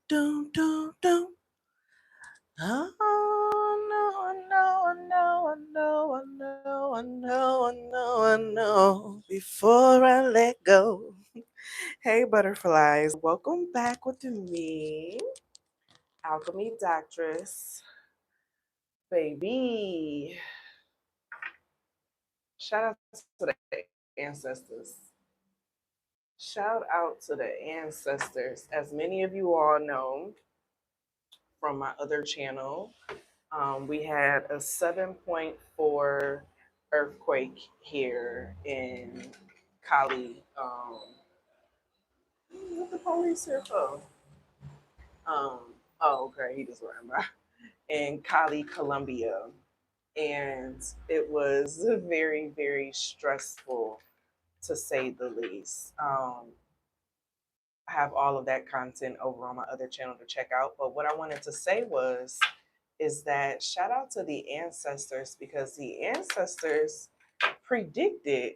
Dum, dum, dum. Oh, I know. Before I let go. Hey, butterflies. Welcome back with me, Alchemy Doctress. Baby. Shout out to the ancestors. Shout out to the ancestors. As many of you all know from my other channel, we had a 7.4 earthquake here in Cali. What the police here for? Um, oh, okay, he just ran by. In Cali, Colombia. And it was very, very stressful to say the least. I have all of that content over on my other channel to check out. But what I wanted to say is that shout out to the ancestors because the ancestors predicted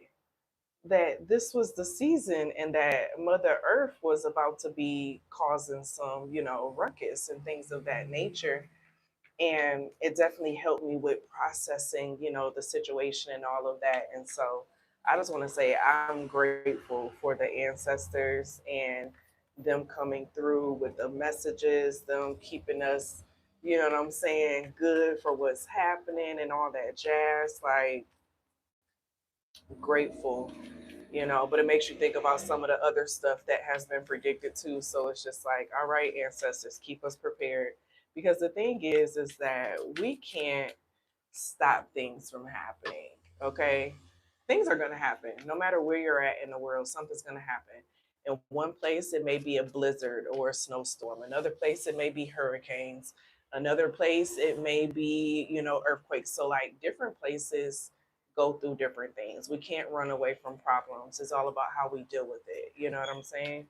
that this was the season and that Mother Earth was about to be causing some, ruckus and things of that nature. And it definitely helped me with processing, the situation and all of that. And so I just want to say I'm grateful for the ancestors and them coming through with the messages, them keeping us, what I'm saying, good for what's happening and all that jazz. Like, grateful, but it makes you think about some of the other stuff that has been predicted too. So it's just like, all right, ancestors, keep us prepared. Because the thing is that we can't stop things from happening. Okay. Things are going to happen. No matter where you're at in the world, something's going to happen. In one place, it may be a blizzard or a snowstorm. Another place, it may be hurricanes. Another place, it may be, earthquakes. So, like, different places go through different things. We can't run away from problems. It's all about how we deal with it. You know what I'm saying?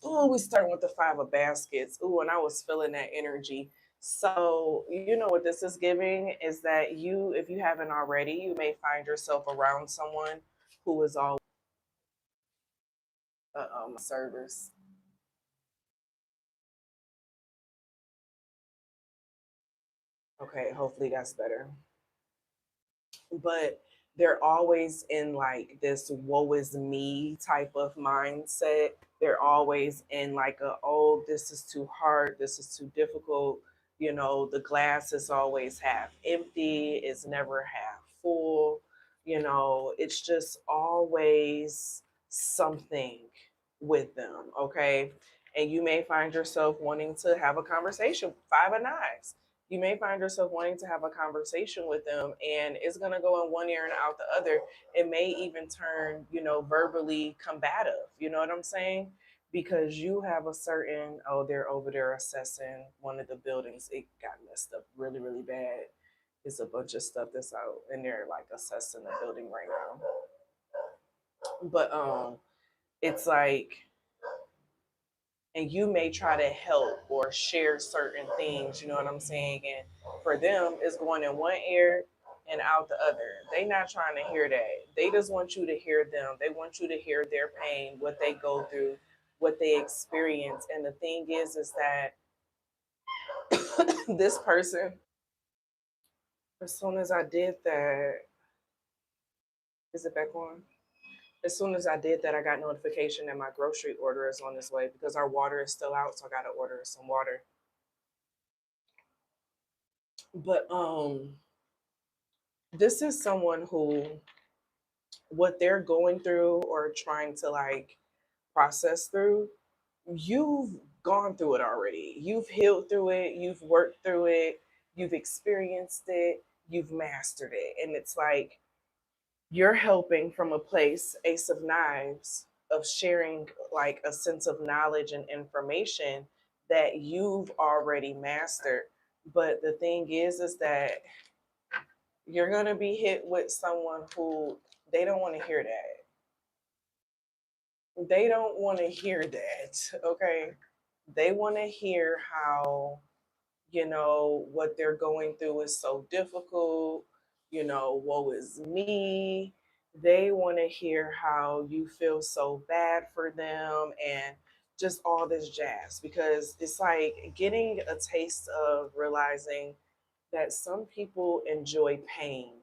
Oh, we starting with the five of baskets. Ooh, and I was feeling that energy. So, what this is giving is that if you haven't already, you may find yourself around someone who is all service. Okay, hopefully that's better. But they're always in like this woe is me type of mindset. They're always in like oh, this is too hard, this is too difficult. The glass is always half empty, it's never half full. It's just always something with them, okay? And you may find yourself wanting to have a conversation, five of knives, you may find yourself wanting to have a conversation with them and it's going to go in one ear and out the other. It may even turn, verbally combative. You know what I'm saying? Because you have a certain, oh, they're over there assessing one of the buildings. It got messed up really, really bad. It's a bunch of stuff that's out and they're like assessing the building right now. But it's like, and you may try to help or share certain things, you know what I'm saying? And for them, it's going in one ear and out the other. They not trying to hear that. They just want you to hear them. They want you to hear their pain, what they go through, what they experience. And the thing is that this person, as soon as I did that, is it back on? As soon as I did that, I got notification that my grocery order is on its way because our water is still out, so I got to order some water. But this is someone who what they're going through or trying to like process through, you've gone through it already. You've healed through it, you've worked through it, you've experienced it, you've mastered it. And it's like you're helping from a place, Ace of Knives, of sharing like a sense of knowledge and information that you've already mastered. But the thing is that you're going to be hit with someone who they don't want to hear that. They don't want to hear that. Okay. They want to hear how, what they're going through is so difficult. Woe is me. They want to hear how you feel so bad for them and just all this jazz, because it's like getting a taste of realizing that some people enjoy pain.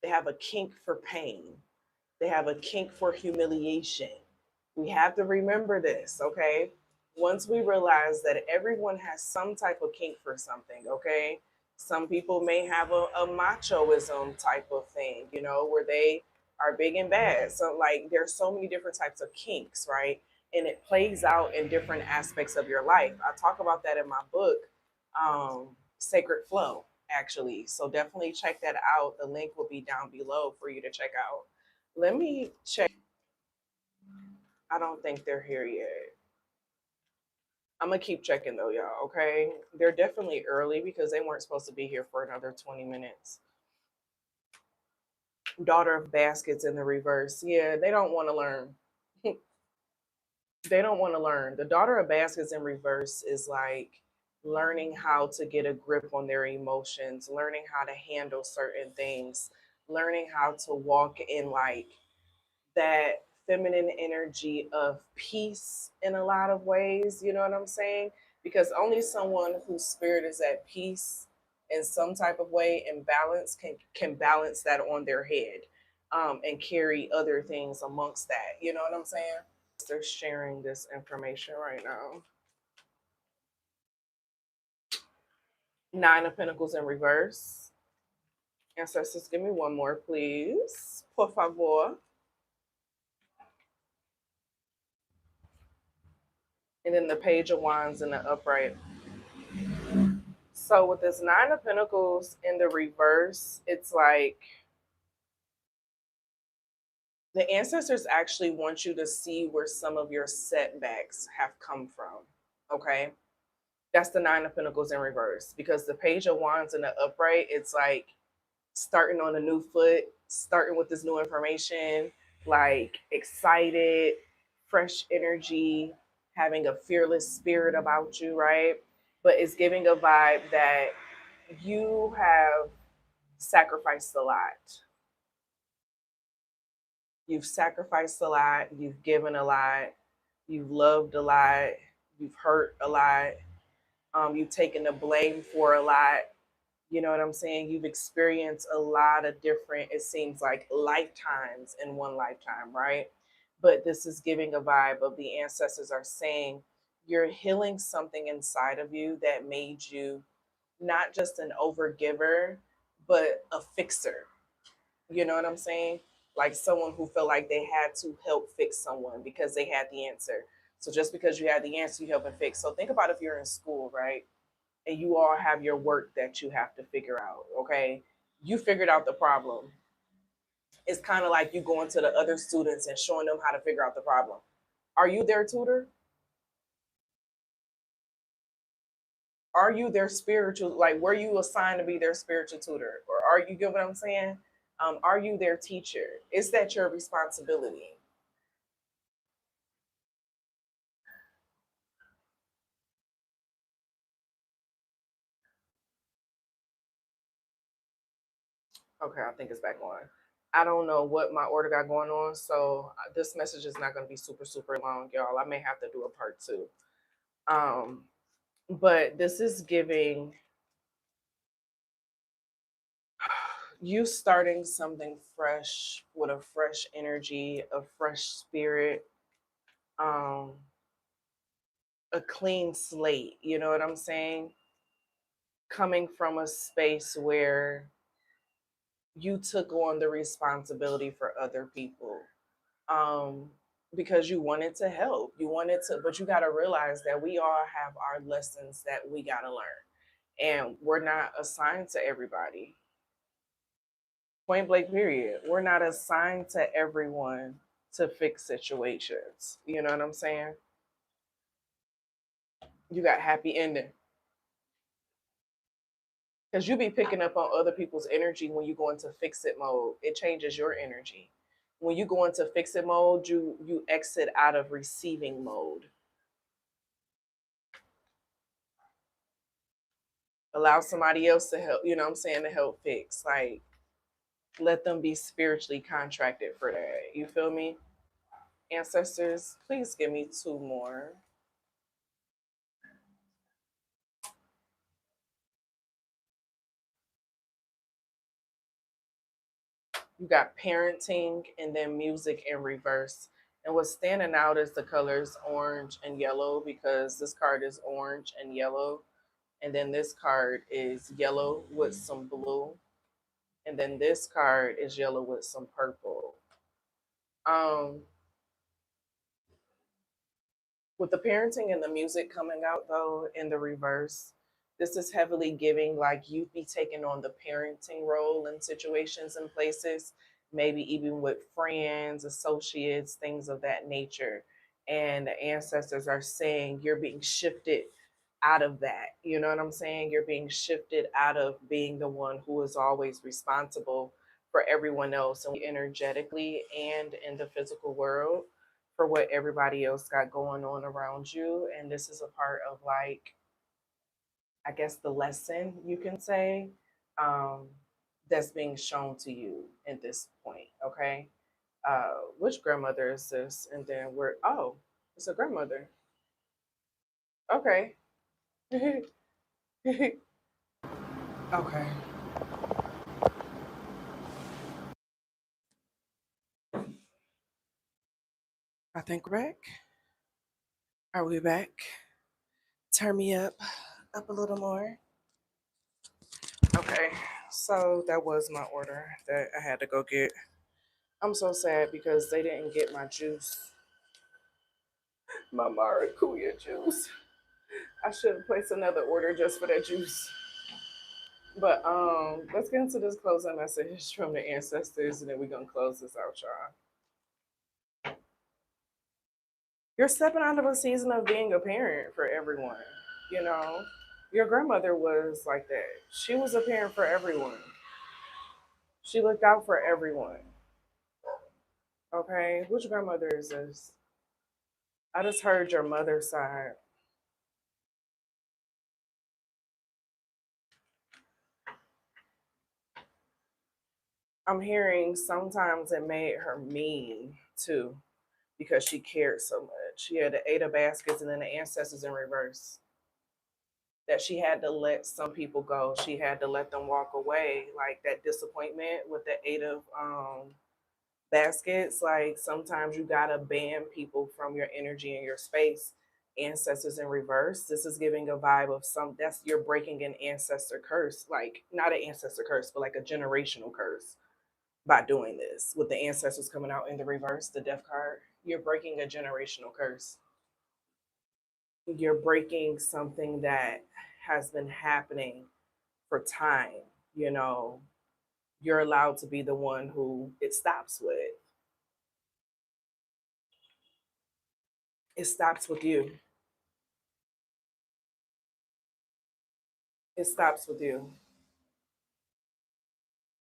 They have a kink for pain. They have a kink for humiliation. We have to remember this, okay? Once we realize that everyone has some type of kink for something, okay? Some people may have a machoism type of thing, where they are big and bad. So, like, there's so many different types of kinks, right? And it plays out in different aspects of your life. I talk about that in my book, Sacred Flow, actually. So, definitely check that out. The link will be down below for you to check out. Let me check. I don't think they're here yet. I'm gonna keep checking though, y'all. Okay, they're definitely early because they weren't supposed to be here for another 20 minutes. Daughter of Baskets in the reverse. Yeah, they don't want to learn. They don't want to learn. The Daughter of Baskets in reverse is like learning how to get a grip on their emotions, learning how to handle certain things, learning how to walk in like that feminine energy of peace in a lot of ways. You know what I'm saying? Because only someone whose spirit is at peace in some type of way and balance can balance that on their head, and carry other things amongst that. You know what I'm saying? They're sharing this information right now. Nine of Pentacles in reverse. Ancestors, give me one more, please. Por favor. And then the Page of Wands in the upright. So with this Nine of Pentacles in the reverse, it's like the ancestors actually want you to see where some of your setbacks have come from. Okay. That's the Nine of Pentacles in reverse, because the Page of Wands in the upright, it's like starting on a new foot, starting with this new information, like excited, fresh energy, having a fearless spirit about you, right? But it's giving a vibe that you have sacrificed a lot. You've sacrificed a lot, you've given a lot, you've loved a lot, you've hurt a lot, you've taken the blame for a lot. You know what I'm saying? You've experienced a lot of different, it seems like, lifetimes in one lifetime, right? But this is giving a vibe of the ancestors are saying you're healing something inside of you that made you not just an overgiver, but a fixer. You know what I'm saying? Like someone who felt like they had to help fix someone because they had the answer. So just because you had the answer, you help and fix. So think about if you're in school, right? And you all have your work that you have to figure out, okay? You figured out the problem. It's kind of like you going to the other students and showing them how to figure out the problem. Are you their tutor? Are you their spiritual, like, were you assigned to be their spiritual tutor? Or are you, get what I'm saying? Are you their teacher? Is that your responsibility? Okay, I think it's back on. I don't know what my order got going on, so this message is not going to be super, super long, y'all. I may have to do a part two. Um, but this is giving you starting something fresh with a fresh energy, a fresh spirit, um, a clean slate. You know what I'm saying? Coming from a space where you took on the responsibility for other people, um, because you wanted to help. You wanted to, but you got to realize that we all have our lessons that we got to learn, and we're not assigned to everybody. Point blank, period. We're not assigned to everyone to fix situations. You know what I'm saying? You got happy ending because you be picking up on other people's energy when you go into fix it mode. It changes your energy. When you go into fix it mode, you exit out of receiving mode. Allow somebody else to help. You know what I'm saying, to help fix. Like, let them be spiritually contracted for that. You feel me? Ancestors, please give me two more. You got parenting and then music in reverse. And what's standing out is the colors orange and yellow because this card is orange and yellow. And then this card is yellow with some blue. And then this card is yellow with some purple. Um, with the parenting and the music coming out though in the reverse, this is heavily giving like you'd be taking on the parenting role in situations and places, maybe even with friends, associates, things of that nature. And the ancestors are saying you're being shifted out of that. You know what I'm saying? You're being shifted out of being the one who is always responsible for everyone else and energetically and in the physical world for what everybody else got going on around you. And this is a part of like, I guess the lesson you can say, um, that's being shown to you at this point. Okay. Which grandmother is this? And then we're, oh, it's a grandmother. Okay. Okay. I think we're back. Are we back? Turn me up a little more. Okay. So that was my order that I had to go get. I'm so sad because they didn't get my juice, my maracuya juice. I should have placed another order just for that juice. But let's get into this closing message from the ancestors, and then we're gonna close this out, y'all. You're stepping out of a season of being a parent for everyone. You know, your grandmother was like that. She was a parent for everyone. She looked out for everyone. Okay, which grandmother is this? I just heard your mother's side. I'm hearing sometimes it made her mean too because she cared so much. She had the Eight of Baskets and then the Ancestors in reverse. That she had to let some people go. She had to let them walk away. Like that disappointment with the Eight of Baskets. Like sometimes you gotta ban people from your energy and your space. Ancestors in reverse. This is giving a vibe of some that's you're breaking an ancestor curse. Like not an ancestor curse, but like a generational curse by doing this with the ancestors coming out in the reverse, the death card. You're breaking a generational curse. You're breaking something that has been happening for time. You know, you're allowed to be the one who it stops with. It stops with you. It stops with you.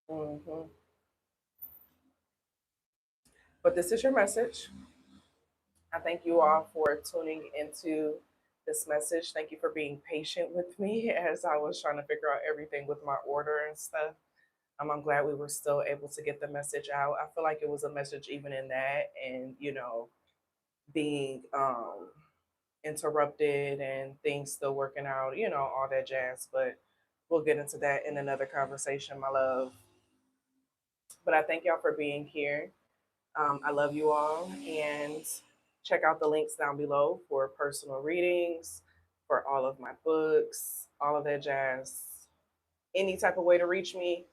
Hmm. But this is your message. I thank you all for tuning into this message. Thank you for being patient with me as I was trying to figure out everything with my order and stuff. I'm glad we were still able to get the message out. I feel like it was a message even in that, and being interrupted and things still working out, all that jazz. But we'll get into that in another conversation, my love. But I thank y'all for being here. I love you all, and check out the links down below for personal readings, for all of my books, all of that jazz. Any type of way to reach me,